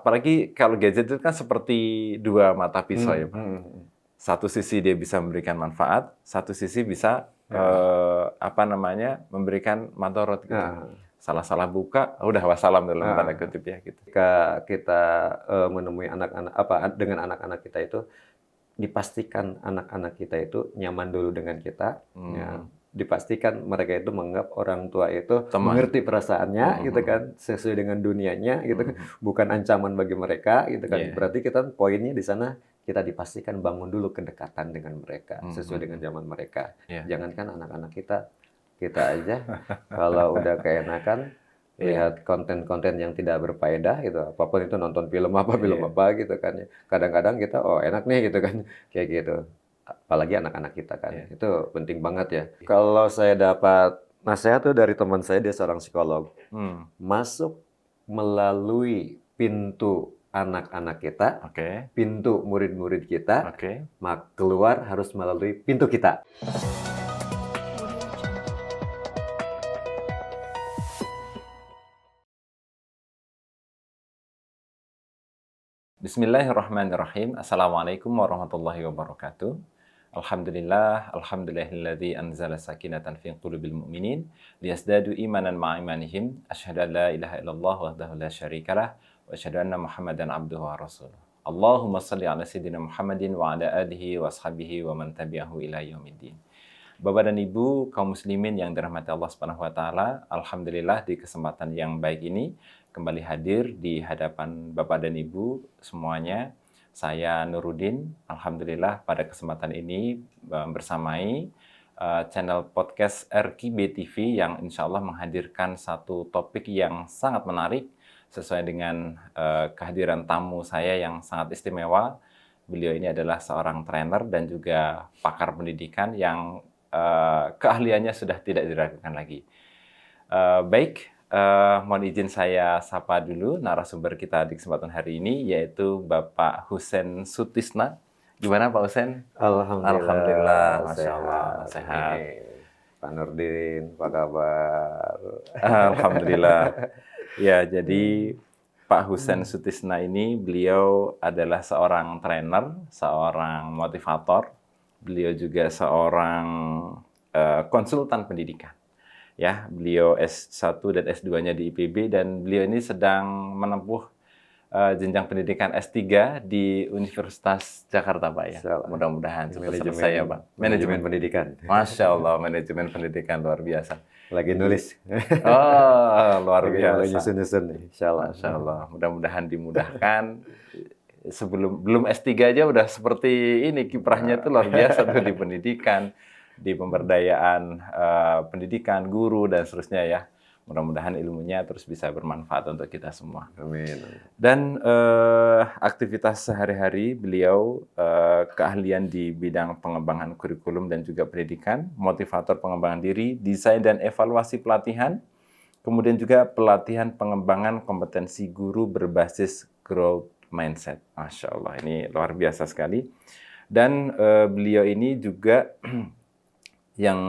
apalagi kalau gadget itu kan seperti dua mata pisau ya Pak. Satu sisi dia bisa memberikan manfaat, satu sisi bisa memberikan madorot gitu. Salah-salah buka, udah wassalam dalam tanda kutip ya gitu. Jika kita menemui dengan anak-anak kita itu, dipastikan anak-anak kita itu nyaman dulu dengan kita, ya. Dipastikan mereka itu menganggap orang tua itu mengerti perasaannya, gitu kan, sesuai dengan dunianya, gitu kan, bukan ancaman bagi mereka, gitu kan. Berarti kita poinnya di sana kita dipastikan bangun dulu kedekatan dengan mereka sesuai dengan zaman mereka. Jangankan anak-anak kita aja kalau udah keenakan lihat konten-konten yang tidak berfaedah gitu, apapun itu, nonton film apa gitu kan. Kadang-kadang kita enak nih gitu kan, kayak gitu. Apalagi anak-anak kita kan, itu penting banget ya. Kalau saya dapat nasihat tuh dari teman saya, dia seorang psikolog. Masuk melalui pintu anak-anak kita, pintu murid-murid kita, keluar harus melalui pintu kita. Bismillahirrahmanirrahim. Assalamualaikum warahmatullahi wabarakatuh. Alhamdulillahilladzi anzala sakinatan fi qulubil mu'minin liyazdadu imanan ma'a imanihim. Asyhadu an la ilaha illallah wahdahu la syarikalah wa asyhadu anna Muhammadan abduhu wa rasuluh. Allahumma shalli ala sayyidina Muhammadin wa ala alihi wa ashabihi wa man tabi'ahu ila yaumiddin. Bapak dan Ibu kaum muslimin yang dirahmati Allah Subhanahu wa taala, alhamdulillah di kesempatan yang baik ini kembali hadir di hadapan Bapak dan Ibu semuanya. Saya Nuruddin, alhamdulillah pada kesempatan ini bersamai channel podcast RKB TV yang insya Allah menghadirkan satu topik yang sangat menarik sesuai dengan kehadiran tamu saya yang sangat istimewa. Beliau ini adalah seorang trainer dan juga pakar pendidikan yang keahliannya sudah tidak diragukan lagi. Mohon izin saya sapa dulu narasumber kita di kesempatan hari ini, yaitu Bapak Husein Sutisna. Gimana Pak Husein? Alhamdulillah, Masya Allah, sehat. Pak Nurdin, apa kabar? Alhamdulillah. Ya, jadi Pak Husein Sutisna ini, beliau adalah seorang trainer, seorang motivator. Beliau juga seorang konsultan pendidikan. Ya, beliau S1 dan S2-nya di IPB dan beliau ini sedang menempuh jenjang pendidikan S3 di Universitas Jakarta, Pak ya. Mudah-mudahan cepat selesai ya, Pak. Manajemen pendidikan. Masya Allah, manajemen pendidikan luar biasa. Lagi nulis. Oh, luar biasa. Lagi nyusun-nyusun nih, Masya Allah. Mudah-mudahan dimudahkan. Belum S3 aja udah seperti ini, kiprahnya itu luar biasa tuh di pendidikan, di pemberdayaan pendidikan, guru, dan seterusnya ya. Mudah-mudahan ilmunya terus bisa bermanfaat untuk kita semua. Amin. Dan aktivitas sehari-hari beliau keahlian di bidang pengembangan kurikulum dan juga pendidikan, motivator pengembangan diri, desain dan evaluasi pelatihan, kemudian juga pelatihan pengembangan kompetensi guru berbasis growth mindset. Masya Allah, ini luar biasa sekali. Dan beliau ini juga yang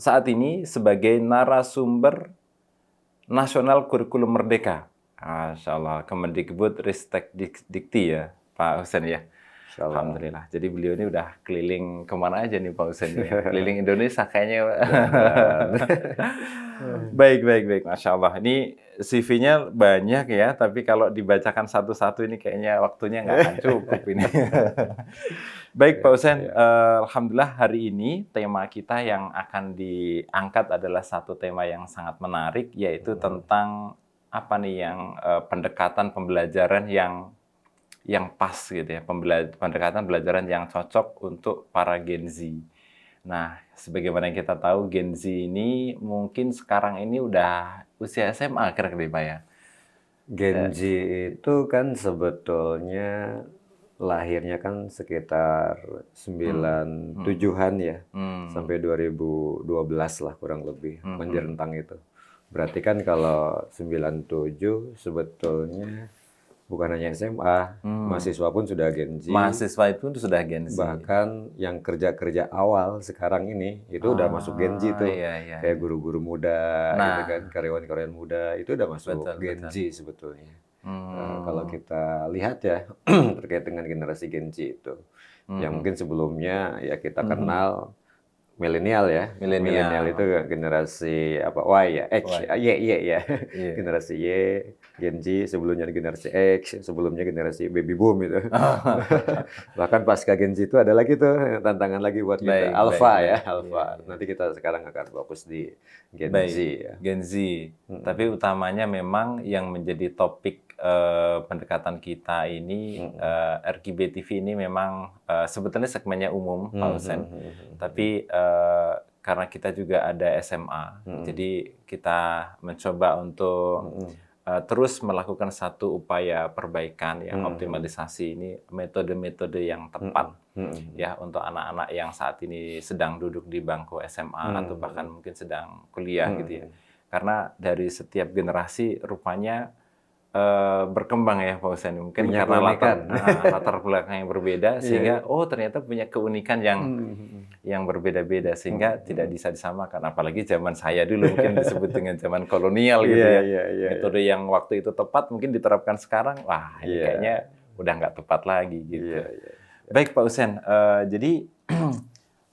saat ini sebagai narasumber Nasional Kurikulum Merdeka. Masya Allah, Kemendikbud Ristek Dikti ya, Pak Husein ya. Alhamdulillah. Jadi beliau ini udah keliling kemana aja nih Pak Husein ya? Keliling Indonesia kayaknya. Baik. Masya Allah. Ini CV-nya banyak ya, tapi kalau dibacakan satu-satu ini kayaknya waktunya nggak akan cukup ini. Baik Pak Husein, alhamdulillah hari ini tema kita yang akan diangkat adalah satu tema yang sangat menarik, yaitu tentang apa nih yang pendekatan pembelajaran yang pas gitu ya, pendekatan pembelajaran yang cocok untuk para Gen Z. Nah, sebagaimana yang kita tahu, Gen Z ini mungkin sekarang ini udah usia SMA kira-kira Pak ya. Gen Z itu kan sebetulnya lahirnya kan sekitar 97-an ya, sampai 2012 lah kurang lebih, menjerentang itu. Berarti kan kalau 97 sebetulnya bukan hanya SMA, mahasiswa pun sudah Gen Z. Mahasiswa itu sudah Gen Z. Bahkan yang kerja-kerja awal sekarang ini itu udah masuk Gen Z tuh. Kayak guru-guru muda, gitu kan, karyawan-karyawan muda itu udah masuk Gen Z sebetulnya. Kalau kita lihat ya terkait dengan generasi Gen Z itu, yang mungkin sebelumnya ya kita kenal milenial ya. Milenial itu generasi apa? Y ya, X, Y ya. Generasi Y, Gen Z, sebelumnya generasi X, sebelumnya generasi baby boom itu. Bahkan pasca Gen Z itu ada lagi tuh tantangan lagi buat kita. Alpha ya, Alpha. Nanti kita sekarang akan fokus di Gen Z ya. Gen Z. Tapi utamanya memang yang menjadi topik pendekatan kita ini, RQB TV ini memang sebetulnya segmennya umum, Pak Husain. Tapi karena kita juga ada SMA, jadi kita mencoba untuk terus melakukan satu upaya perbaikan, optimalisasi ini metode-metode yang tepat ya untuk anak-anak yang saat ini sedang duduk di bangku SMA atau bahkan mungkin sedang kuliah gitu ya. Karena dari setiap generasi rupanya berkembang ya Pak Husain, mungkin punya karena latar belakang yang berbeda sehingga ternyata punya keunikan yang berbeda-beda sehingga tidak bisa disamakan, apalagi zaman saya dulu mungkin disebut dengan zaman kolonial gitu ya. Metode yang waktu itu tepat mungkin diterapkan sekarang, wah ini kayaknya udah nggak tepat lagi gitu. Baik Pak Husain, jadi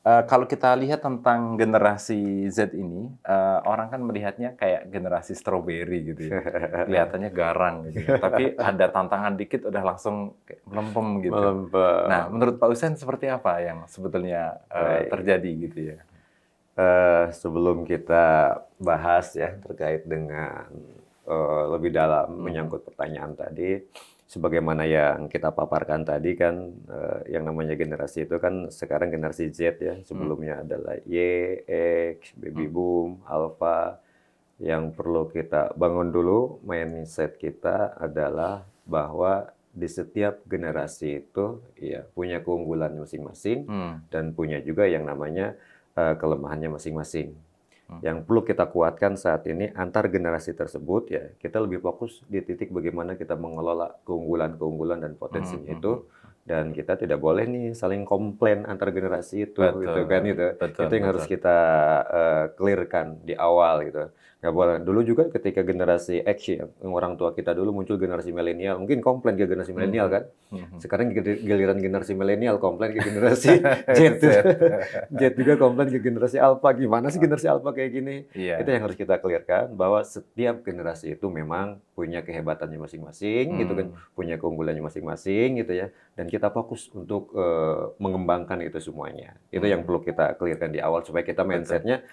kalau kita lihat tentang generasi Z ini, orang kan melihatnya kayak generasi stroberi gitu ya. Kelihatannya garang gitu. Tapi ada tantangan dikit udah langsung melempem gitu. Nah, menurut Pak Husain seperti apa yang sebetulnya terjadi gitu ya? Sebelum kita bahas ya terkait dengan lebih dalam menyangkut pertanyaan tadi, sebagaimana yang kita paparkan tadi kan, yang namanya generasi itu kan sekarang generasi Z ya, sebelumnya adalah Y, X, baby boom, alpha. Yang perlu kita bangun dulu mindset kita adalah bahwa di setiap generasi itu ya punya keunggulan masing-masing dan punya juga yang namanya kelemahannya masing-masing. Yang perlu kita kuatkan saat ini antar generasi tersebut ya, kita lebih fokus di titik bagaimana kita mengelola keunggulan-keunggulan dan potensinya itu, dan kita tidak boleh nih saling komplain antar generasi itu gitu kan itu. Itu yang harus kita clearkan di awal gitu. Nggak boleh. Dulu juga ketika generasi X ya, orang tua kita dulu muncul generasi milenial, mungkin komplain ke generasi milenial kan. Sekarang giliran generasi milenial komplain ke generasi Z. Z juga komplain ke generasi alpha. Gimana sih generasi alpha kayak gini? Itu yang harus kita clearkan, bahwa setiap generasi itu memang punya kehebatannya masing-masing gitu kan, punya keunggulannya masing-masing gitu ya. Dan kita fokus untuk mengembangkan itu semuanya. Itu yang perlu kita clearkan di awal supaya kita mindsetnya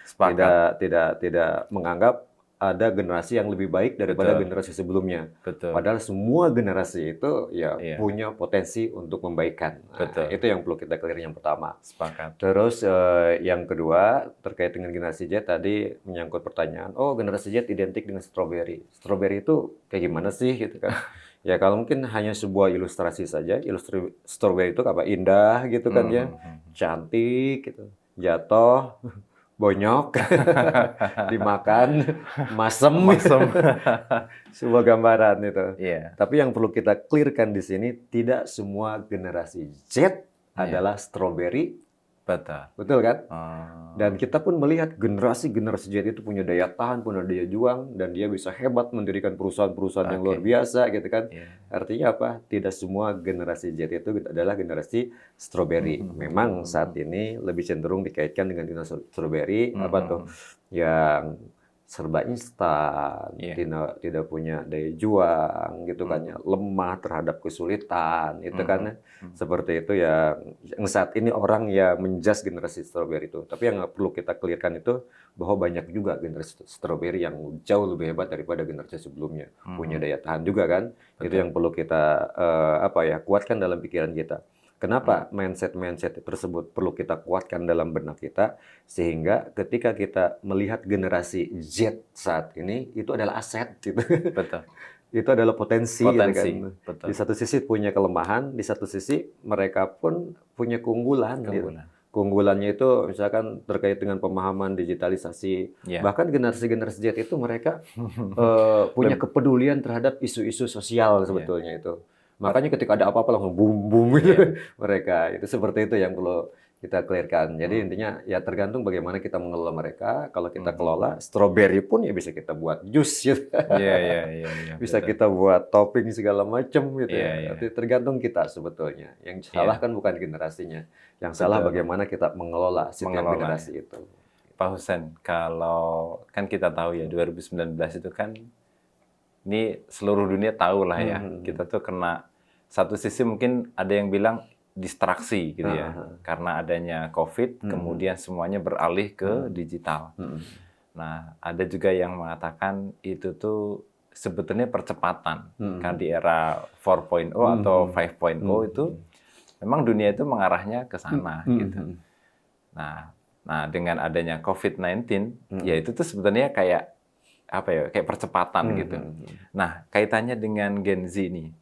tidak menganggap ada generasi yang lebih baik daripada generasi sebelumnya. Padahal semua generasi itu ya punya potensi untuk membaikkan. Nah, itu yang perlu kita clear yang pertama. Sepakat. Terus yang kedua terkait dengan generasi Z tadi menyangkut pertanyaan, generasi Z identik dengan strawberry. Strawberry itu kayak gimana sih gitu kan? Ya kalau mungkin hanya sebuah ilustrasi saja, strawberry itu apa? Indah gitu kan ya, cantik gitu, jatuh, bonyok, dimakan, masem. Sebuah gambaran itu. Tapi yang perlu kita clearkan di sini, tidak semua generasi Z adalah strawberry. Betul kan? Dan kita pun melihat generasi Z itu punya daya tahan, punya daya juang, dan dia bisa hebat mendirikan perusahaan-perusahaan yang luar biasa gitu kan. Artinya apa? Tidak semua generasi Z itu adalah generasi strawberry. Memang saat ini lebih cenderung dikaitkan dengan generasi strawberry, apa tuh? Yang serba instan, tidak punya daya juang gitu kan ya, lemah terhadap kesulitan itu kan, seperti itu ya, yang saat ini orang ya menjudge generasi strawberry itu. Tapi yang perlu kita clearkan itu bahwa banyak juga generasi strawberry yang jauh lebih hebat daripada generasi sebelumnya, punya daya tahan juga kan. Itu yang perlu kita kuatkan dalam pikiran kita. Kenapa mindset tersebut perlu kita kuatkan dalam benak kita, sehingga ketika kita melihat generasi Z saat ini itu adalah aset gitu. Itu adalah potensi gitu kan. Di satu sisi punya kelemahan, di satu sisi mereka pun punya keunggulan. Gitu. Keunggulannya itu misalkan terkait dengan pemahaman digitalisasi. Bahkan generasi Z itu mereka punya kepedulian terhadap isu-isu sosial sebetulnya itu. Makanya ketika ada apa-apa langsung boom gitu mereka. Itu seperti itu yang perlu kita clearkan. Jadi intinya ya tergantung bagaimana kita mengelola mereka. Kalau kita kelola, stroberi pun ya bisa kita buat jus gitu. Iya, Bisa betul. kita buat topping segala macam gitu Iya, ya. iya. Jadi tergantung kita sebetulnya. Yang salah kan bukan generasinya. Yang salah Betul. bagaimana kita mengelola setiap Mengelolanya. generasi itu. Pak Husen, kalau kan kita tahu ya 2019 itu kan ini seluruh dunia tahu lah ya. Kita tuh kena satu sisi mungkin ada yang bilang distraksi gitu ya. Karena adanya COVID, kemudian semuanya beralih ke digital. Nah, ada juga yang mengatakan itu tuh sebetulnya percepatan. Kan di era 4.0 atau 5.0 itu memang dunia itu mengarahnya ke sana gitu. Nah, dengan adanya COVID-19, ya itu tuh sebetulnya kayak apa ya, kayak percepatan gitu. Nah, kaitannya dengan Gen Z nih,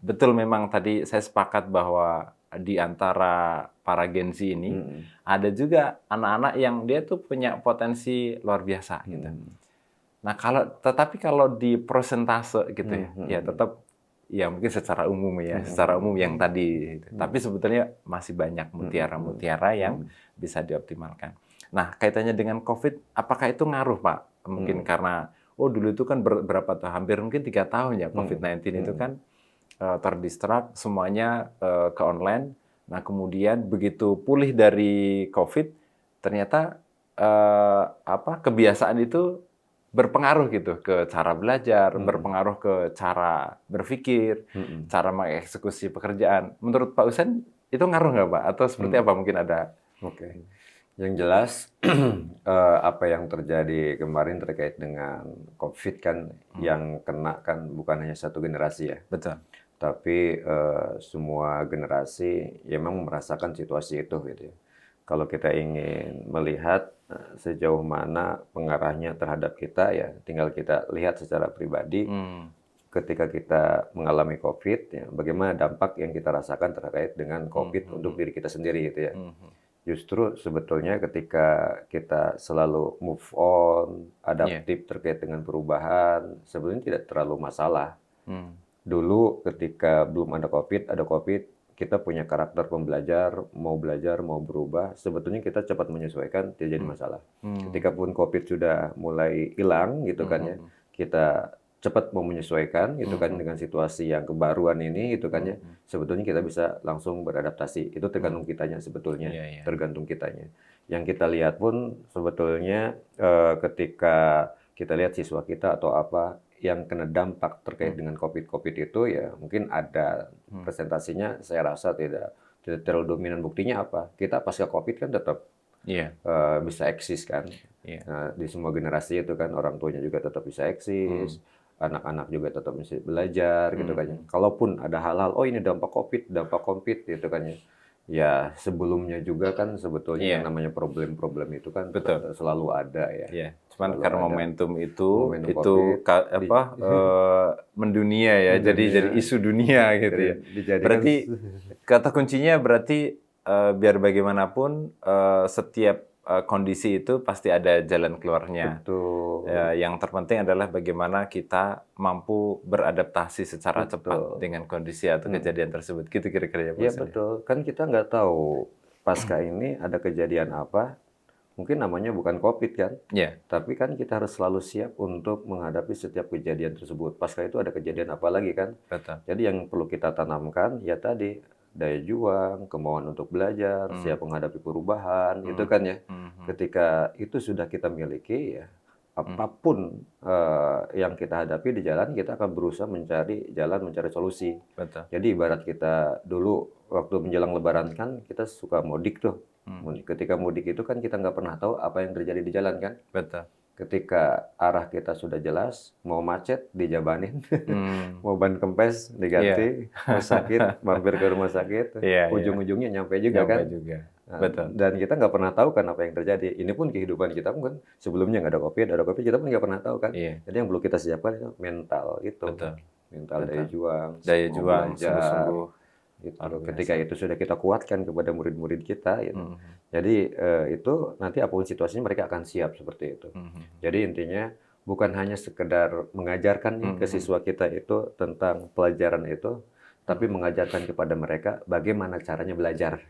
betul memang tadi saya sepakat bahwa di antara para Gen Z ini ada juga anak-anak yang dia tuh punya potensi luar biasa gitu. Nah, tetapi kalau di persentase gitu ya tetap ya mungkin secara umum yang tadi. Tapi sebetulnya masih banyak mutiara-mutiara yang bisa dioptimalkan. Nah, kaitannya dengan COVID, apakah itu ngaruh, Pak? Mungkin karena dulu itu kan berapa tahun, hampir mungkin 3 tahun ya COVID-19 itu kan terdistrak semuanya ke online. Nah, kemudian begitu pulih dari COVID, ternyata kebiasaan itu berpengaruh gitu ke cara belajar, berpengaruh ke cara berpikir, cara mengeksekusi pekerjaan. Menurut Pak Husen itu ngaruh nggak, Pak? Atau seperti apa? Mungkin ada? Oke. Yang jelas apa yang terjadi kemarin terkait dengan COVID kan yang kena kan bukan hanya satu generasi ya. Betul. Tapi semua generasi ya memang merasakan situasi itu gitu ya. Kalau kita ingin melihat sejauh mana pengaruhnya terhadap kita ya tinggal kita lihat secara pribadi ketika kita mengalami COVID ya bagaimana dampak yang kita rasakan terkait dengan COVID untuk diri kita sendiri gitu ya. Justru sebetulnya ketika kita selalu move on, adaptif terkait dengan perubahan, sebetulnya tidak terlalu masalah. Dulu ketika belum ada COVID, kita punya karakter pembelajar, mau belajar, mau berubah, sebetulnya kita cepat menyesuaikan, tidak jadi masalah. Ketika pun COVID sudah mulai hilang, gitu kan ya, kita cepat mau menyesuaikan, gitu kan, dengan situasi yang kebaruan ini, gitu kan ya, sebetulnya kita bisa langsung beradaptasi. Itu tergantung kitanya sebetulnya, tergantung kitanya. Yang kita lihat pun sebetulnya ketika kita lihat siswa kita atau apa yang kena dampak terkait dengan COVID itu ya mungkin ada presentasinya saya rasa tidak terlalu dominan. Buktinya apa? Kita pasca COVID kan tetap bisa eksis kan. Nah, di semua generasi itu kan orang tuanya juga tetap bisa eksis, anak-anak juga tetap bisa belajar gitu kan. Kalaupun ada hal-hal, ini dampak COVID gitu kan ya. Ya sebelumnya juga kan sebetulnya yang namanya problem-problem itu kan selalu ada ya. Cuman karena momentum COVID, mendunia ya, jadi isu dunia gitu ya. Berarti kata kuncinya biar bagaimanapun setiap kondisi itu pasti ada jalan keluarnya. Betul. Yang terpenting adalah bagaimana kita mampu beradaptasi secara cepat dengan kondisi atau kejadian tersebut. Gitu kira-kira ya, Pak. Iya betul. Kan kita nggak tahu pasca ini ada kejadian apa. Mungkin namanya bukan COVID kan. Tapi kan kita harus selalu siap untuk menghadapi setiap kejadian tersebut. Pasca itu ada kejadian apa lagi kan. Betul. Jadi yang perlu kita tanamkan ya tadi daya juang, kemauan untuk belajar, siap menghadapi perubahan, itu kan ya. Ketika itu sudah kita miliki ya, apapun yang kita hadapi di jalan, kita akan berusaha mencari solusi. Betul. Jadi ibarat kita dulu waktu menjelang Lebaran kan kita suka mudik tuh. Ketika mudik itu kan kita nggak pernah tahu apa yang terjadi di jalan kan. Betul. Ketika arah kita sudah jelas, mau macet dijabanin, mau ban kempes diganti, mau sakit mampir ke rumah sakit, ujung-ujungnya nyampe juga kan. Nah, Betul. dan kita nggak pernah tahu kan apa yang terjadi. Ini pun kehidupan kita pun kan sebelumnya nggak ada COVID kita pun nggak pernah tahu kan. Jadi yang perlu kita siapkan itu mental itu, mental daya juang, sungguh-sungguh. Gitu. Ketika itu sudah kita kuatkan kepada murid-murid kita, gitu. Jadi itu nanti apapun situasinya mereka akan siap seperti itu. Jadi intinya bukan hanya sekedar mengajarkan ke siswa kita itu tentang pelajaran itu, tapi mengajarkan kepada mereka bagaimana caranya belajar.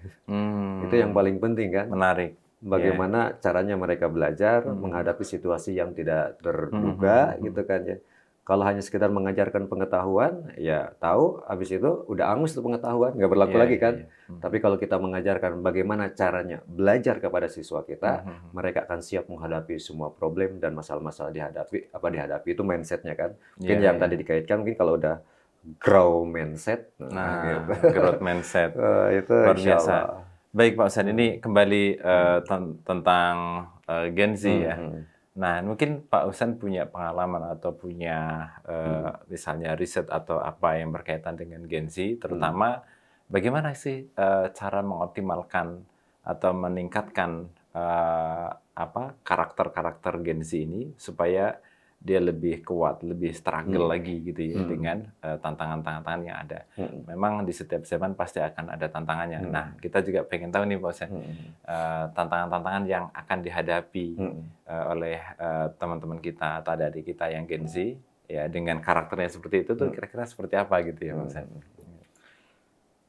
Itu yang paling penting kan. Menarik. Bagaimana caranya mereka belajar menghadapi situasi yang tidak terduga gitu kan ya. Kalau hanya sekedar mengajarkan pengetahuan, ya tahu, habis itu udah angus tuh pengetahuan, nggak berlaku lagi kan. Tapi kalau kita mengajarkan bagaimana caranya belajar kepada siswa kita, mereka akan siap menghadapi semua problem dan masalah-masalah dihadapi itu mindsetnya kan. Mungkin yang tadi dikaitkan, mungkin kalau udah grow mindset, gitu. Growth mindset, itu luar biasa. Allah. Baik Pak Husain, ini kembali tentang Gen Z ya. Nah, mungkin Pak Husain punya pengalaman atau punya misalnya riset atau apa yang berkaitan dengan Gen Z, terutama bagaimana sih cara mengoptimalkan atau meningkatkan karakter-karakter Gen Z ini supaya dia lebih kuat, lebih struggle lagi gitu ya dengan tantangan-tantangan yang ada. Memang di setiap zaman pasti akan ada tantangannya. Nah, kita juga pengen tahu nih Pak Husain, tantangan-tantangan yang akan dihadapi oleh teman-teman kita atau adik kita yang Gen Z, ya dengan karakternya seperti itu tuh kira-kira seperti apa gitu ya Pak Husain?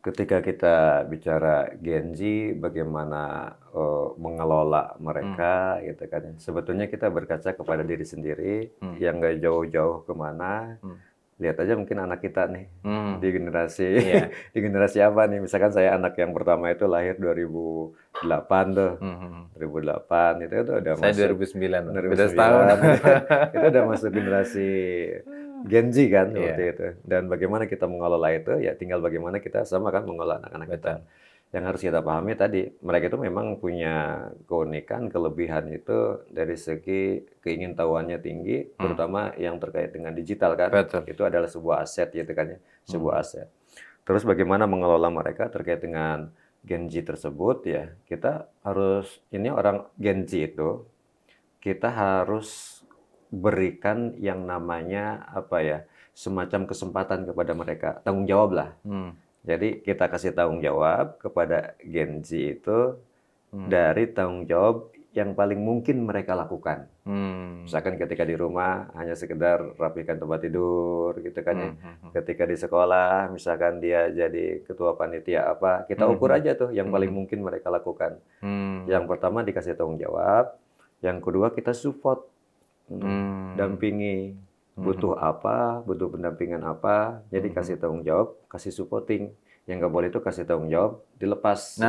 Ketika kita bicara Gen Z, bagaimana mengelola mereka, gitu kan. Sebetulnya kita berkaca kepada diri sendiri, yang nggak jauh-jauh kemana. Lihat aja mungkin anak kita nih, di generasi apa nih. Misalkan saya anak yang pertama itu lahir 2008 tuh. 2008 itu udah saya masuk. 2009, beda setahun. Itu udah masuk generasi Gen Z kan seperti itu. Dan bagaimana kita mengelola itu, ya tinggal bagaimana kita sama kan mengelola anak-anak kita. Yang harus kita pahami tadi, mereka itu memang punya keunikan, kelebihan itu dari segi keingintahuannya tinggi, terutama yang terkait dengan digital kan. Itu adalah sebuah aset gitu kan ya, sebuah aset. Terus bagaimana mengelola mereka terkait dengan Gen Z tersebut ya, kita harus, ini orang Gen Z itu, kita harus berikan yang namanya semacam kesempatan kepada mereka, tanggung jawab lah. Jadi kita kasih tanggung jawab kepada Gen Z itu dari tanggung jawab yang paling mungkin mereka lakukan. Misalkan ketika di rumah hanya sekedar rapikan tempat tidur gitu kan ya. Ketika di sekolah misalkan dia jadi ketua panitia apa, kita ukur aja tuh yang paling mungkin mereka lakukan. Yang pertama dikasih tanggung jawab, yang kedua kita support. Dampingi, butuh apa, butuh pendampingan apa, jadi kasih tanggung jawab, kasih supporting. Yang nggak boleh itu kasih tanggung jawab, dilepas.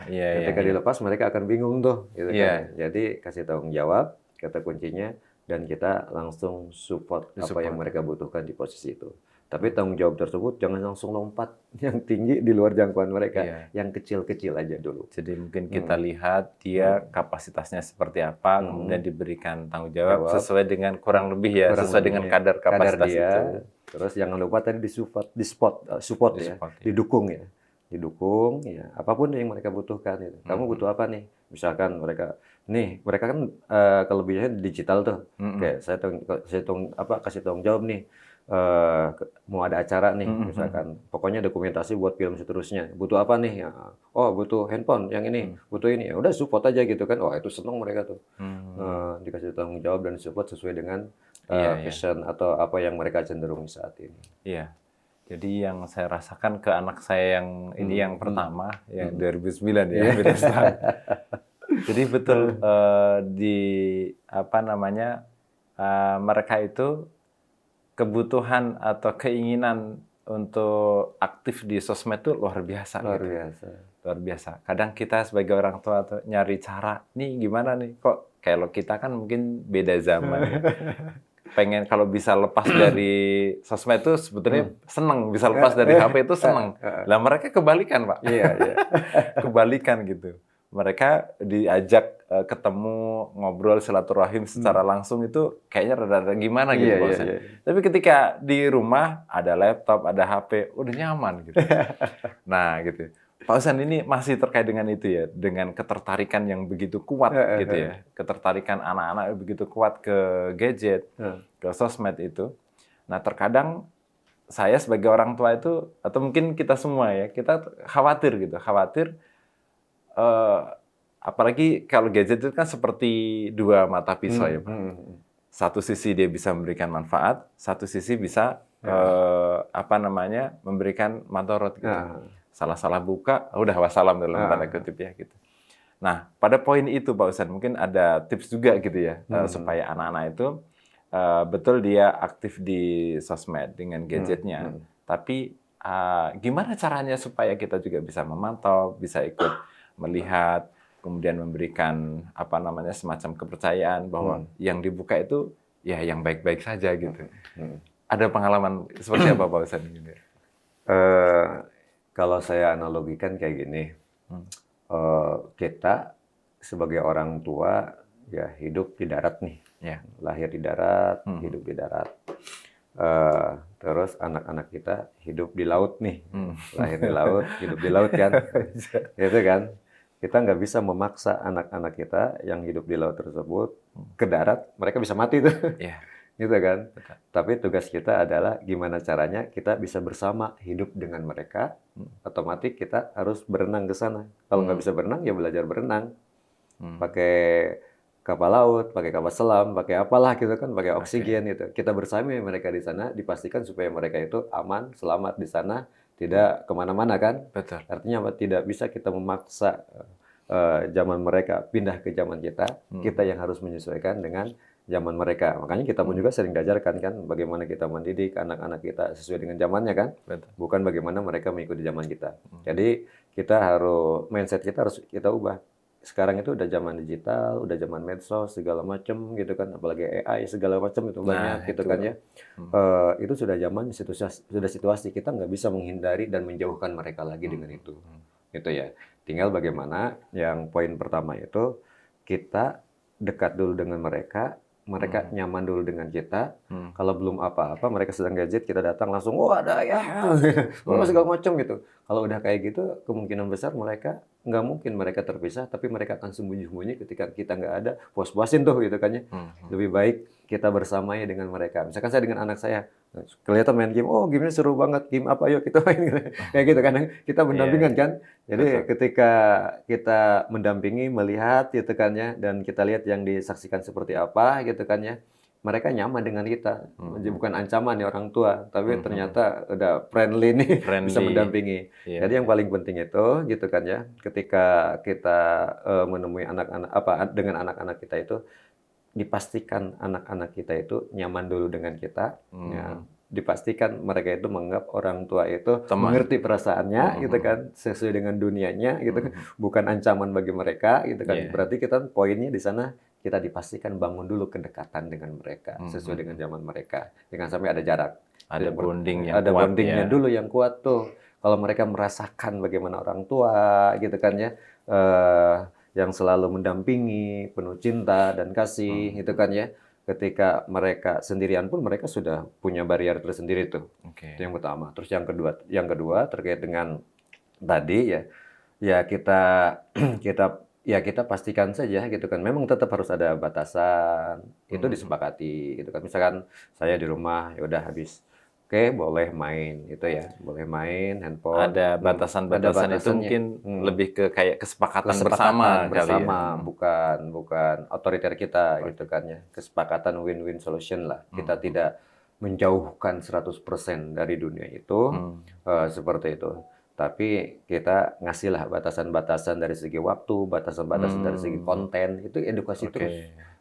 Ketika dilepas mereka akan bingung tuh, gitu kan. Jadi kasih tanggung jawab, kata kuncinya, dan kita langsung support apa yang mereka butuhkan di posisi itu. Tapi tanggung jawab tersebut jangan langsung lompat yang tinggi di luar jangkauan mereka, yang kecil-kecil aja dulu. Jadi mungkin kita lihat dia kapasitasnya seperti apa, kemudian diberikan tanggung jawab sesuai dengan kurang lebih ya, sesuai dengan kadar kapasitas dia, itu. Terus jangan lupa tadi support ya, didukung ya. Didukung ya, apapun yang mereka butuhkan itu. Kamu butuh apa nih? Misalkan mereka kan kelebihannya digital tuh. Kayak saya kasih tanggung jawab nih. Mau ada acara nih, misalkan pokoknya dokumentasi buat film seterusnya, butuh apa nih ya? Oh butuh handphone yang ini, butuh ini, ya udah support aja gitu kan. Itu senang mereka tuh. Dikasih tanggung jawab dan support sesuai dengan passion atau apa yang mereka cenderungi saat ini. Iya. Jadi yang saya rasakan ke anak saya yang ini yang pertama, yang 2009 ya, beda setahun. Jadi betul mereka itu kebutuhan atau keinginan untuk aktif di sosmed itu luar biasa. Luar biasa. Kadang kita sebagai orang tua tuh nyari cara, nih gimana nih, kok kalau kita kan mungkin beda zaman. Pengen kalau bisa lepas dari sosmed itu sebetulnya seneng, bisa lepas dari HP itu seneng. Lah mereka kebalikan Pak. Kebalikan gitu. Mereka diajak ketemu, ngobrol, silaturahim secara langsung itu kayaknya rada-rada gimana gitu Pak. Tapi ketika di rumah ada laptop, ada HP, udah nyaman gitu. Nah gitu. Pak Husain ini masih terkait dengan itu ya, dengan ketertarikan yang begitu kuat gitu ya. Ketertarikan anak-anak begitu kuat ke gadget, ke sosmed itu. Nah terkadang saya sebagai orang tua itu, atau mungkin kita semua ya, kita khawatir gitu, apalagi kalau gadget itu kan seperti dua mata pisau ya Pak. Satu sisi dia bisa memberikan manfaat, satu sisi bisa Ya. apa namanya, memberikan madorot gitu. Ah, Salah-salah buka, udah wassalam dalam tanda ah, kutip ya gitu. Nah, pada poin itu Pak Ustadz, mungkin ada tips juga gitu ya, hmm, supaya anak-anak itu betul dia aktif di sosmed dengan hmm, gadgetnya, hmm, tapi gimana caranya supaya kita juga bisa memantau, bisa ikut melihat, kemudian memberikan apa namanya semacam kepercayaan bahwa hmm, yang dibuka itu ya yang baik-baik saja gitu. hmm. Ada pengalaman seperti apa Pak Ustadz? Gitu? Eh, Kalau saya analogikan kayak gini, Hmm. kita sebagai orang tua ya hidup di darat nih, Ya. lahir di darat, Hmm. hidup di darat. Eh, Terus anak-anak kita hidup di laut nih, Hmm. lahir di laut, hidup di laut kan, gitu kan. Kita nggak bisa memaksa anak-anak kita yang hidup di laut tersebut ke darat, mereka bisa mati tuh, Ya. gitu kan. Betul. Tapi tugas kita adalah gimana caranya kita bisa bersama hidup dengan mereka. Hmm. Otomatis kita harus berenang ke sana. Kalau nggak bisa berenang ya belajar berenang, Hmm. pakai kapal laut, pakai kapal selam, pakai apalah gitu kan, pakai Oke. oksigen gitu. Kita bersama mereka di sana, dipastikan supaya mereka itu aman, selamat di sana, tidak kemana-mana kan. Betul. Artinya apa? Tidak bisa kita memaksa zaman mereka pindah ke zaman kita. Kita yang harus menyesuaikan dengan zaman mereka. Makanya kita pun juga sering diajarkan kan, bagaimana kita mendidik anak-anak kita sesuai dengan zamannya kan. Betul. Bukan bagaimana mereka mengikuti zaman kita. Jadi kita harus, mindset kita harus kita ubah. Sekarang itu udah zaman digital, udah zaman medsos segala macam gitu kan, apalagi AI segala macam itu banyak gitu itu. kan ya. Itu sudah zaman sudah situasi kita nggak bisa menghindari dan menjauhkan mereka lagi dengan itu, gitu ya. Tinggal bagaimana yang poin pertama itu kita dekat dulu dengan mereka, mereka nyaman dulu dengan kita. Kalau belum apa-apa, mereka sedang gadget, kita datang langsung, oh ada ya, oh segala macam gitu. Kalau udah kayak gitu, kemungkinan besar mereka nggak mungkin mereka terpisah, tapi mereka akan sembunyi-sembunyi ketika kita nggak ada, puas-puasin tuh gitu kan ya. Lebih baik kita bersamanya dengan mereka. Misalkan saya dengan anak saya, kelihatan main game, oh gamenya seru banget, game apa yuk kita main gitu. Kayak gitu kan, kita mendampingan kan. Jadi Betul. ketika kita mendampingi, melihat gitu kan ya, dan kita lihat yang disaksikan seperti apa gitu kan ya, mereka nyaman dengan kita. Jadi bukan ancaman ya orang tua, tapi ternyata udah friendly nih, bisa Friendly. mendampingi. Iya, Jadi yang paling penting itu gitu kan ya, ketika kita menemui anak-anak dengan anak-anak kita itu, dipastikan anak-anak kita itu nyaman dulu dengan kita, ya. Dipastikan mereka itu menganggap orang tua itu Teman. mengerti perasaannya gitu kan, sesuai dengan dunianya gitu kan, bukan ancaman bagi mereka gitu kan. Iya. Berarti kita poinnya di sana kita dipastikan bangun dulu kedekatan dengan mereka sesuai dengan zaman mereka, jangan sampai ada jarak. Ada Tidak bonding yang ada kuat bondingnya ya. dulu yang kuat tuh. Kalau mereka merasakan bagaimana orang tua gitu kan ya, yang selalu mendampingi, penuh cinta dan kasih gitu kan ya. Ketika mereka sendirian pun mereka sudah punya barrier tersendiri tuh. Oke. Itu yang pertama. Terus yang kedua terkait dengan tadi ya, ya kita kita pastikan saja gitu kan. Memang tetap harus ada batasan. Itu disepakati gitu kan. Misalkan saya di rumah ya udah habis. Oke, boleh main gitu ya. Boleh main handphone. Ada Ada batasan-batasan itu batasannya. mungkin lebih ke kayak kesepakatan bersama kali ya. bersama, bukan otoriter kita gitu kan ya. Kesepakatan win-win solution lah. Kita tidak menjauhkan 100% dari dunia itu, seperti itu. Tapi kita ngasihlah batasan-batasan dari segi waktu, batasan-batasan dari segi konten, itu edukasi Oke. terus.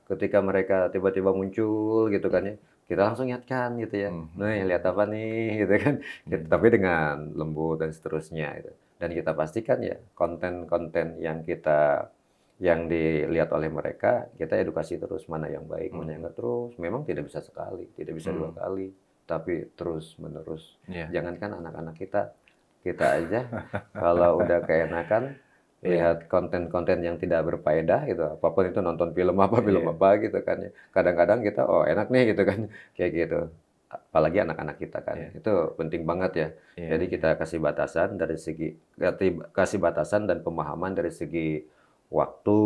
Ketika mereka tiba-tiba muncul gitu kan ya, kita langsung ingatkan gitu ya. Nih, lihat apa nih gitu kan. Tapi dengan lembut dan seterusnya gitu. Dan kita pastikan ya konten-konten yang dilihat oleh mereka, kita edukasi terus mana yang baik, mana yang enggak. Terus memang tidak bisa sekali, tidak bisa 2 kali, tapi terus menerus. Iya. Jangankan anak-anak kita aja kalau udah keenakan lihat konten-konten yang tidak berfaedah gitu, apapun itu, nonton film apa gitu kan ya. Kadang-kadang kita oh enak nih gitu kan, kayak gitu. Apalagi anak-anak kita kan, itu penting banget ya. Iya. Jadi kita kasih batasan dari segi kasih batasan dan pemahaman dari segi waktu,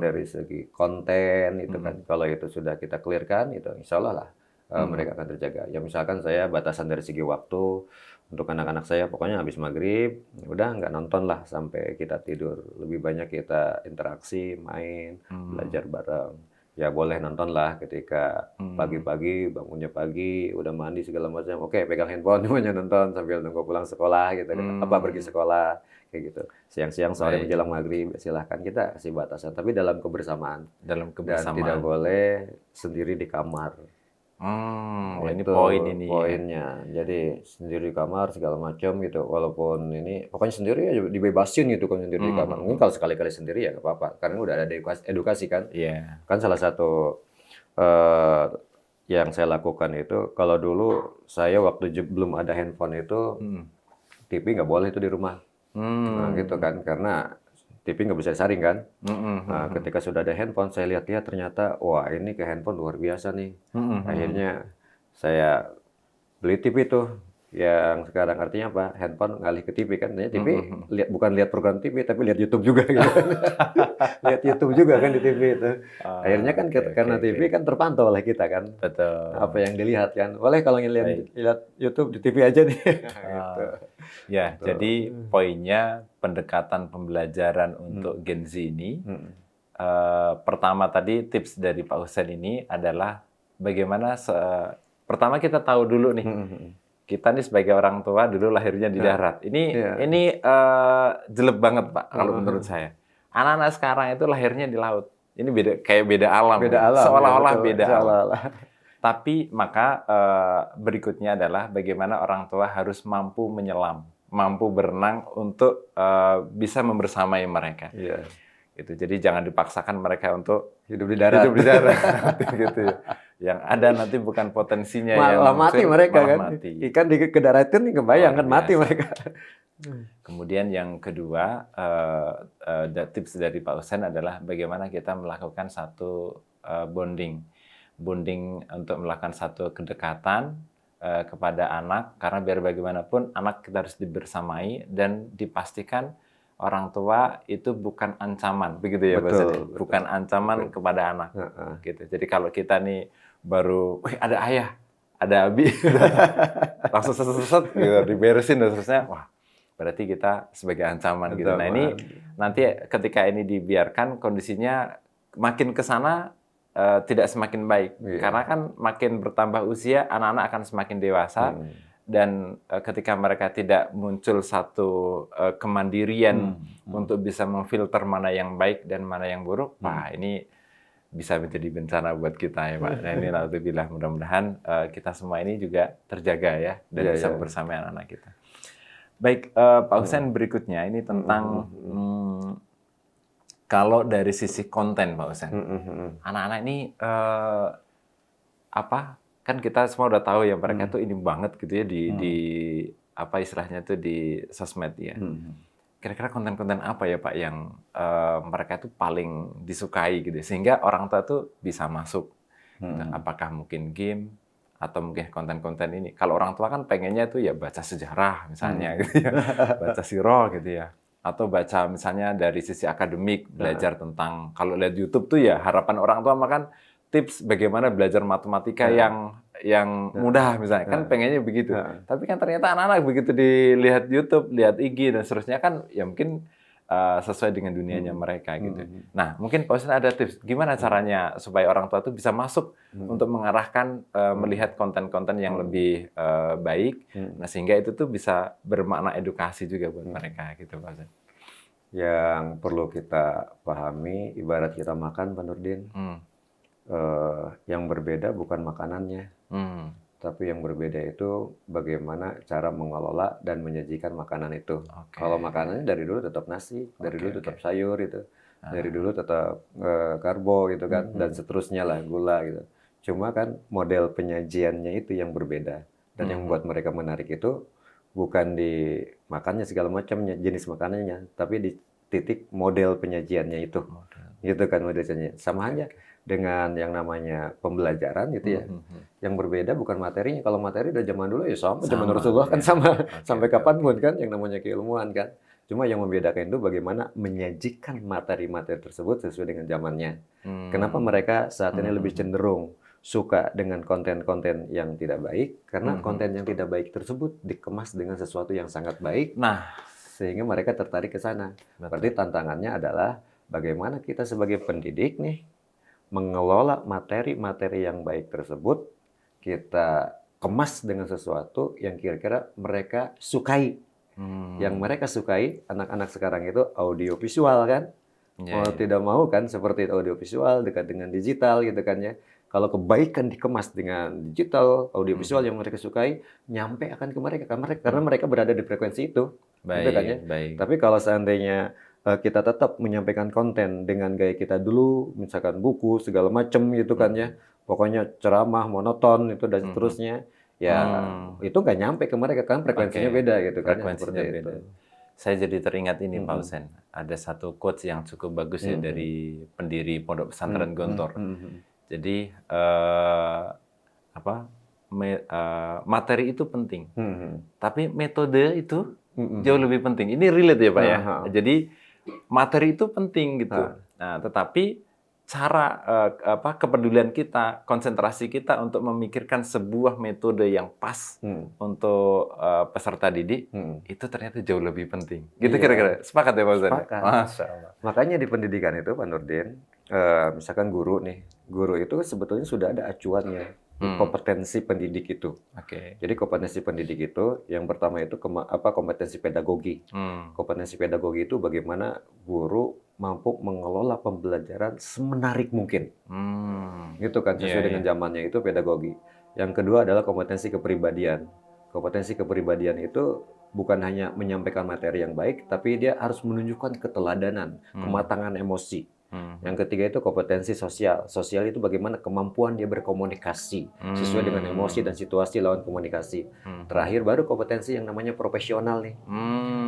dari segi konten itu kan. Kalau itu sudah kita clearkan, itu insya Allah lah mereka akan terjaga. Ya misalkan saya batasan dari segi waktu untuk anak-anak saya, pokoknya habis maghrib, udah nggak nonton lah sampai kita tidur. Lebih banyak kita interaksi, main, belajar bareng. ya boleh nonton lah ketika Hmm. pagi-pagi, bangunnya pagi, udah mandi segala macam. Oke, pegang handphone semuanya nonton sambil nunggu pulang sekolah gitu kan. Apa pergi sekolah kayak gitu. Siang-siang sore Baik. menjelang maghrib silahkan, kita kasih batasan tapi dalam kebersamaan Dalam dan tidak kebersamaan. boleh sendiri di kamar. Wah, ini Itu poin ini ya. poinnya. Jadi sendiri di kamar segala macam gitu. Walaupun ini pokoknya sendiri aja dibebasin gitu kalau sendiri di kamar. Mungkin kalau sekali-kali sendiri ya nggak apa-apa. Karena udah ada edukasi kan. Iya. Kan salah satu eh, yang saya lakukan itu, kalau dulu saya waktu belum ada handphone itu, Hmm. TV nggak boleh itu di rumah. Nah gitu kan, karena TV nggak bisa disaring kan. Nah, ketika sudah ada handphone, saya lihat-lihat ternyata, wah ini ke handphone luar biasa nih. Akhirnya saya beli TV tuh, yang sekarang artinya apa? Handphone ngalih ke TV kan. Ternyata TV bukan lihat program TV, tapi lihat YouTube juga gitu. Lihat YouTube juga kan di TV itu. Akhirnya kan karena TV kan terpantau oleh kita kan. Betul. Apa yang dilihat kan. Boleh kalau lihat YouTube di TV aja nih. Gitu. Ya, jadi poinnya pendekatan pembelajaran untuk Gen Z ini, pertama tadi tips dari Pak Husain ini adalah bagaimana pertama kita tahu dulu nih, kita nih sebagai orang tua dulu lahirnya di darat. Ini jelek banget Pak kalau menurut saya. Anak-anak sekarang itu lahirnya di laut. Ini kayak beda alam. Beda alam. Seolah-olah ya, beda alam. Seolah-olah. Tapi maka berikutnya adalah bagaimana orang tua harus mampu menyelam, mampu berenang untuk bisa membersamai mereka. Iya. Gitu. Jadi jangan dipaksakan mereka untuk Hidup di darat. gitu ya. Yang ada nanti bukan potensinya Malah yang mati mereka kan. mati. Ikan ke darat itu nih kebayang kan mati biasa. mereka. Kemudian yang kedua, tips dari Pak Husain adalah bagaimana kita melakukan satu bonding untuk melakukan satu kedekatan kepada anak, karena biar bagaimanapun anak kita harus dibersamai dan dipastikan orang tua itu bukan ancaman, begitu ya Pak Husain? Bukan ancaman kepada anak. Gitu. Jadi kalau kita nih baru, ada ayah, ada abi, langsung seset gitu, diberesin dan seterusnya, wah berarti kita sebagai ancaman gitu. Nah ini nanti ketika ini dibiarkan kondisinya makin ke sana tidak semakin baik, karena kan makin bertambah usia anak-anak akan semakin dewasa dan ketika mereka tidak muncul satu kemandirian untuk bisa memfilter mana yang baik dan mana yang buruk, wah ini bisa menjadi bencana buat kita ya Pak. Nah ini alhamdulillah, mudah-mudahan kita semua ini juga terjaga ya dan bisa bersama anak-anak kita. Baik, Pak Husain, berikutnya ini tentang kalau dari sisi konten Pak Husain, anak-anak ini kan kita semua udah tahu ya mereka tuh ini banget gitu ya di apa istilahnya tuh di sosmed ya. Kira-kira konten-konten apa ya Pak yang mereka tuh paling disukai gitu sehingga orang tua tuh bisa masuk? Gitu. Apakah mungkin game atau mungkin konten-konten ini? Kalau orang tua kan pengennya tuh ya baca sejarah misalnya gitu ya, baca sirah gitu ya, atau baca misalnya dari sisi akademik belajar tentang, kalau lihat YouTube tuh ya harapan orang tua makan tips bagaimana belajar matematika yang mudah misalnya, kan pengennya begitu. Tapi kan ternyata anak-anak begitu dilihat YouTube, lihat IG dan seterusnya kan ya mungkin sesuai dengan dunianya mereka gitu. Nah, mungkin Pak Husain ada tips gimana caranya supaya orang tua itu bisa masuk untuk mengarahkan melihat konten-konten yang lebih baik, nah sehingga itu tuh bisa bermakna edukasi juga buat mereka gitu Pak Husain. Yang perlu kita pahami, ibarat kita makan Pak Nurdin, yang berbeda bukan makanannya, tapi yang berbeda itu bagaimana cara mengelola dan menyajikan makanan itu. Kalau makanannya dari dulu tetap nasi, dari dulu tetap sayur itu, dari dulu tetap karbo gitu kan, dan seterusnya lah, gula gitu. Cuma kan model penyajiannya itu yang berbeda, dan yang membuat mereka menarik itu bukan di makannya segala macamnya jenis makanannya, tapi di titik model penyajiannya itu, gitu kan modelnya. Sama aja dengan yang namanya pembelajaran gitu ya. Yang berbeda bukan materinya. Kalau materi udah zaman dulu ya sama zaman Rasulullah kan sama sampai kapanpun kan yang namanya keilmuan kan. Cuma yang membedakan itu bagaimana menyajikan materi-materi tersebut sesuai dengan zamannya. Kenapa mereka saat ini lebih cenderung suka dengan konten-konten yang tidak baik? Karena konten yang tidak baik tersebut dikemas dengan sesuatu yang sangat baik. Nah, sehingga mereka tertarik ke sana. Berarti tantangannya adalah bagaimana kita sebagai pendidik nih mengelola materi-materi yang baik tersebut, kita kemas dengan sesuatu yang kira-kira mereka sukai. Yang mereka sukai, anak-anak sekarang itu audiovisual kan? Mau tidak mau kan, seperti audiovisual dekat dengan digital gitu kan ya. Kalau kebaikan dikemas dengan digital, audiovisual yang mereka sukai, nyampe akan ke mereka karena mereka berada di frekuensi itu. Gitu kan ya. Tapi kalau seandainya kita tetap menyampaikan konten dengan gaya kita dulu, misalkan buku segala macam gitu kan ya, pokoknya ceramah monoton itu dan seterusnya, ya itu nggak nyampe ke mereka kan, frekuensinya beda gitu kan. Frekuensinya beda. Saya jadi teringat ini Pak Husain, ada satu quotes yang cukup bagus ya dari pendiri Pondok Pesantren Gontor. Jadi materi itu penting, tapi metode itu jauh lebih penting. Ini relate ya Pak ya. Jadi materi itu penting gitu. Nah, tetapi cara kepedulian kita, konsentrasi kita untuk memikirkan sebuah metode yang pas untuk peserta didik itu ternyata jauh lebih penting. Gitu kira-kira. Sepakat ya Pak Ustaz? Sepakat. Masya Allah. Makanya di pendidikan itu Pak Nurdin, misalkan guru nih, guru itu sebetulnya sudah ada acuannya. Kompetensi pendidik itu. Jadi kompetensi pendidik itu yang pertama itu kompetensi pedagogi. Kompetensi pedagogi itu bagaimana guru mampu mengelola pembelajaran semenarik mungkin. Gitu kan, sesuai dengan zamannya itu pedagogi. Yang kedua adalah kompetensi kepribadian. Kompetensi kepribadian itu bukan hanya menyampaikan materi yang baik, tapi dia harus menunjukkan keteladanan, kematangan emosi. Yang ketiga itu kompetensi sosial. Sosial itu bagaimana kemampuan dia berkomunikasi sesuai dengan emosi dan situasi lawan komunikasi. Terakhir baru kompetensi yang namanya profesional nih.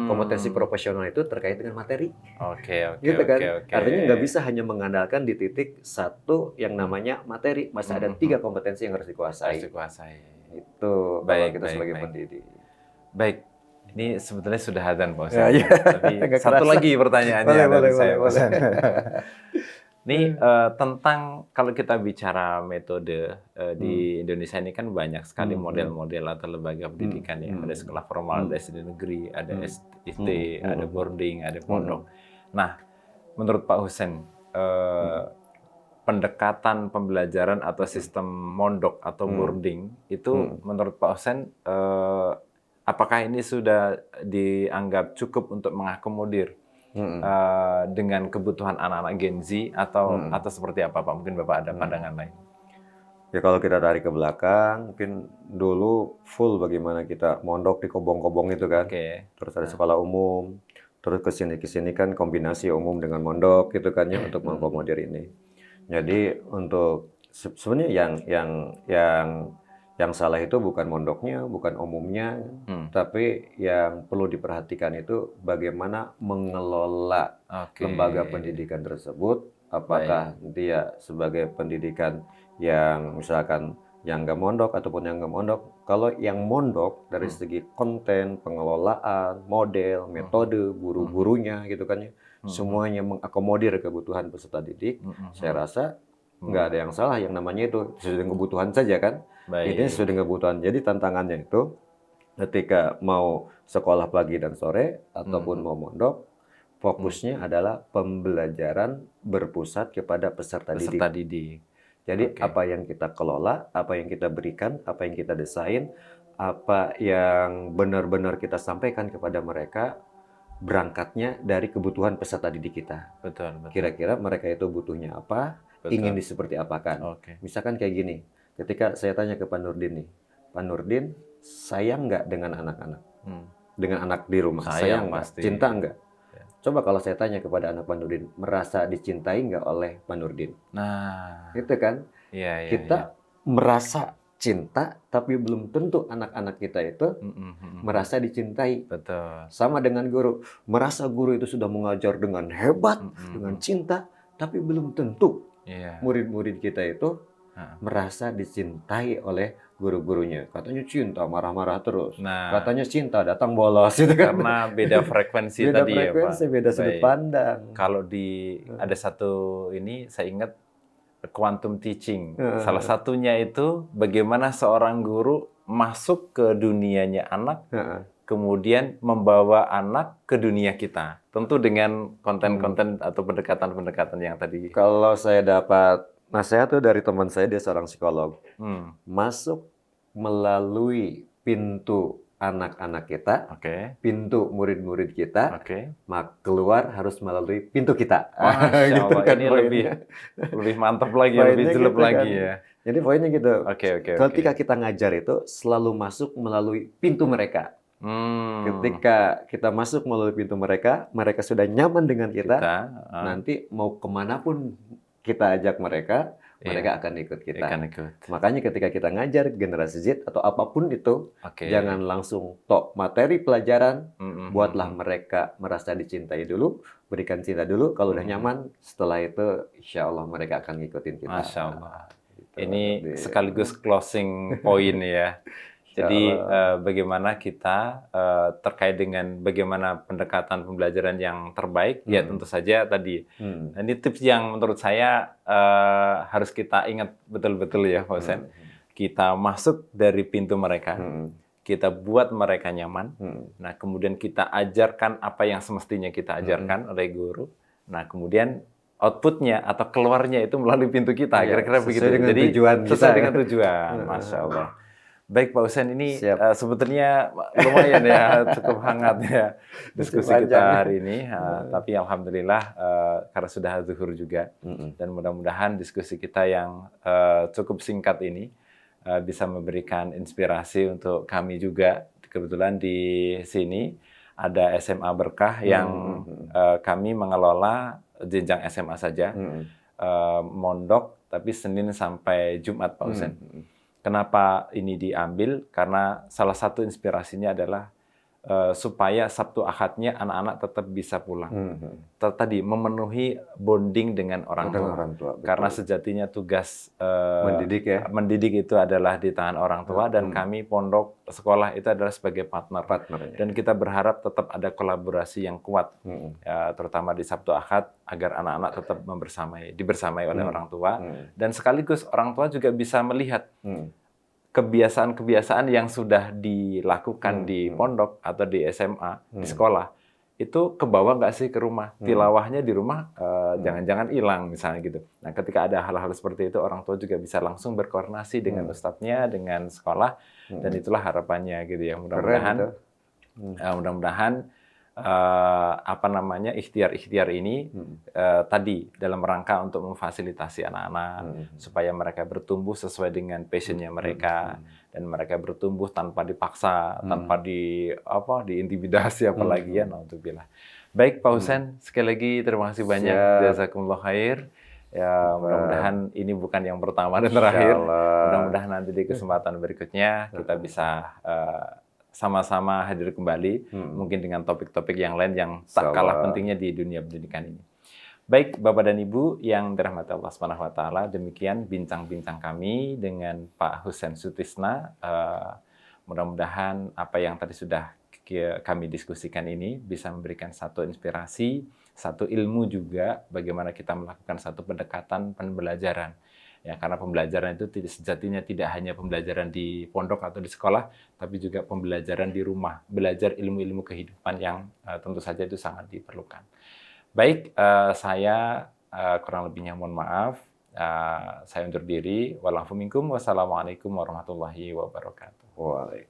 Kompetensi profesional itu terkait dengan materi. Gitu kan? Artinya nggak bisa hanya mengandalkan di titik satu yang namanya materi. Masih ada 3 kompetensi yang harus dikuasai. Itu kalau kita sebagai pendidik. Baik. Ini sebetulnya sudah adzan Pak Ustaz. Tapi satu lagi pertanyaannya dari saya. Ini tentang kalau kita bicara metode di Indonesia ini kan banyak sekali model-model atau lembaga pendidikan ya. Ada sekolah formal, ada SD negeri, ada ST, ada boarding, ada pondok. Nah, menurut Pak Husain, pendekatan pembelajaran atau sistem mondok atau boarding itu menurut Pak Husain apakah ini sudah dianggap cukup untuk mengakomodir dengan kebutuhan anak-anak Gen Z atau seperti apa Pak? Mungkin Bapak ada pandangan lain. Ya kalau kita tarik ke belakang, mungkin dulu full bagaimana kita mondok di kobong-kobong itu kan. Terus ada sekolah umum, terus kesini kan kombinasi umum dengan mondok gitu kan ya untuk mengakomodir ini. Jadi untuk sebenarnya yang salah itu bukan mondoknya, bukan umumnya, tapi yang perlu diperhatikan itu bagaimana mengelola lembaga pendidikan tersebut. Apakah dia sebagai pendidikan yang misalkan yang nggak mondok ataupun yang nggak mondok. Kalau yang mondok dari segi konten, pengelolaan, model, metode, guru-gurunya gitu kan ya, semuanya mengakomodir kebutuhan peserta didik, saya rasa nggak ada yang salah, yang namanya itu sesuai dengan kebutuhan saja kan. Ini sesuai dengan kebutuhan. Jadi tantangannya itu ketika mau sekolah pagi dan sore ataupun mau mondok, fokusnya adalah pembelajaran berpusat kepada peserta didik. Jadi apa yang kita kelola, apa yang kita berikan, apa yang kita desain, apa yang benar-benar kita sampaikan kepada mereka, berangkatnya dari kebutuhan peserta didik kita. Kira-kira mereka itu butuhnya apa? Ingin seperti apakan. Misalkan kayak gini, ketika saya tanya ke Pak Nurdin nih, Pak Nurdin sayang nggak dengan anak-anak? Dengan anak di rumah, sayang nggak? Cinta nggak? Coba kalau saya tanya kepada anak Pak Nurdin, merasa dicintai nggak oleh Pak Nurdin? Nah, gitu kan? Kita merasa cinta, tapi belum tentu anak-anak kita itu merasa dicintai. Sama dengan guru, merasa guru itu sudah mengajar dengan hebat, dengan cinta, tapi belum tentu murid-murid kita itu merasa dicintai oleh guru-gurunya. Katanya cinta, marah-marah terus. Katanya cinta, datang bolos. Gitu kan? Karena beda frekuensi beda tadi frekuensi, ya Pak. Beda sudut pandang. Kalau ada satu ini, saya ingat quantum teaching. Salah satunya itu bagaimana seorang guru masuk ke dunianya anak, kemudian membawa anak ke dunia kita. Tentu dengan konten-konten atau pendekatan-pendekatan yang tadi. Kalau saya dapat nasihat tuh dari teman saya, dia seorang psikolog. Hmm, Masuk melalui pintu anak-anak kita, oke, pintu murid-murid kita, oke. keluar harus melalui pintu kita. Masya Gitu Allah, kan ini lebih poinnya. lebih mantap lagi, lebih Poinnya jelek gitu lagi kan. ya. Jadi poinnya gitu. Oke, oke, oke. Ketika kita ngajar itu selalu masuk melalui pintu mereka. Hmm, Ketika kita masuk melalui pintu mereka, mereka sudah nyaman dengan kita. kita, Nanti mau kemanapun kita ajak mereka, mereka iya, akan ikut kita. ikan ikut. Makanya ketika kita ngajar generasi Z atau apapun itu, Oke. jangan langsung tok materi pelajaran, Mm-mm. buatlah mereka merasa dicintai dulu, berikan cinta dulu. Kalau udah nyaman, setelah itu insya Allah mereka akan ngikutin kita. Masya Allah. Gitu. Ini Jadi, sekaligus closing point ya. insya Jadi Allah. bagaimana kita terkait dengan bagaimana pendekatan pembelajaran yang terbaik, ya tentu saja tadi. Hmm. Ini tips yang menurut saya harus kita ingat betul-betul ya, Pak Husain. Kita masuk dari pintu mereka, kita buat mereka nyaman. Nah, kemudian kita ajarkan apa yang semestinya kita ajarkan oleh guru. Nah, kemudian outputnya atau keluarnya itu melalui pintu kita, Iya, kira-kira sesuai begitu. dengan Jadi tujuan sesuai kita, dengan ya. tujuan, Masya Allah. Baik Pak Husain, ini Siap. sebetulnya lumayan ya, cukup hangat ya diskusi kita panjang, ya. hari ini. Tapi alhamdulillah karena sudah zuhur juga, dan mudah-mudahan diskusi kita yang cukup singkat ini bisa memberikan inspirasi untuk kami juga. Kebetulan di sini ada SMA Berkah yang kami mengelola jenjang SMA saja, mondok, tapi Senin sampai Jumat Pak Husain. Kenapa ini diambil? Karena salah satu inspirasinya adalah supaya Sabtu Ahadnya anak-anak tetap bisa pulang. Tadi memenuhi bonding dengan orang tua. Betul. Karena sejatinya tugas Mendidik ya. mendidik itu adalah di tangan orang tua, dan kami pondok sekolah itu adalah sebagai partner. Partner, ya. Dan kita berharap tetap ada kolaborasi yang kuat, terutama di Sabtu Ahad, agar anak-anak tetap dibersamai oleh orang tua, dan sekaligus orang tua juga bisa melihat kebiasaan-kebiasaan yang sudah dilakukan di pondok atau di SMA, di sekolah, itu kebawa nggak sih ke rumah? Tilawahnya di rumah jangan-jangan hilang misalnya gitu. Nah, ketika ada hal-hal seperti itu, orang tua juga bisa langsung berkoordinasi dengan ustadznya, dengan sekolah, dan itulah harapannya gitu ya. Mudah-mudahan ikhtiar-ikhtiar ini tadi dalam rangka untuk memfasilitasi anak-anak supaya mereka bertumbuh sesuai dengan passionnya mereka, dan mereka bertumbuh tanpa dipaksa, tanpa diintimidasi apalagi ya, naudzubillah. Baik Pak Husain, sekali lagi terima kasih banyak. Jazakumullah khair. Ya, mudah-mudahan ini bukan yang pertama dan terakhir. Mudah-mudahan nanti di kesempatan berikutnya kita bisa sama-sama hadir kembali, mungkin dengan topik-topik yang lain yang tak kalah pentingnya di dunia pendidikan ini. Baik, Bapak dan Ibu yang dirahmati Allah Subhanahu wa taala, demikian bincang-bincang kami dengan Pak Husain Sutisna. Mudah-mudahan apa yang tadi sudah kami diskusikan ini bisa memberikan satu inspirasi, satu ilmu juga bagaimana kita melakukan satu pendekatan pembelajaran. Ya, karena pembelajaran itu sejatinya tidak hanya pembelajaran di pondok atau di sekolah, tapi juga pembelajaran di rumah, belajar ilmu-ilmu kehidupan yang tentu saja itu sangat diperlukan. Baik, saya kurang lebihnya mohon maaf. Saya undur diri. Wassalamualaikum warahmatullahi wabarakatuh. Waalaikumsalam.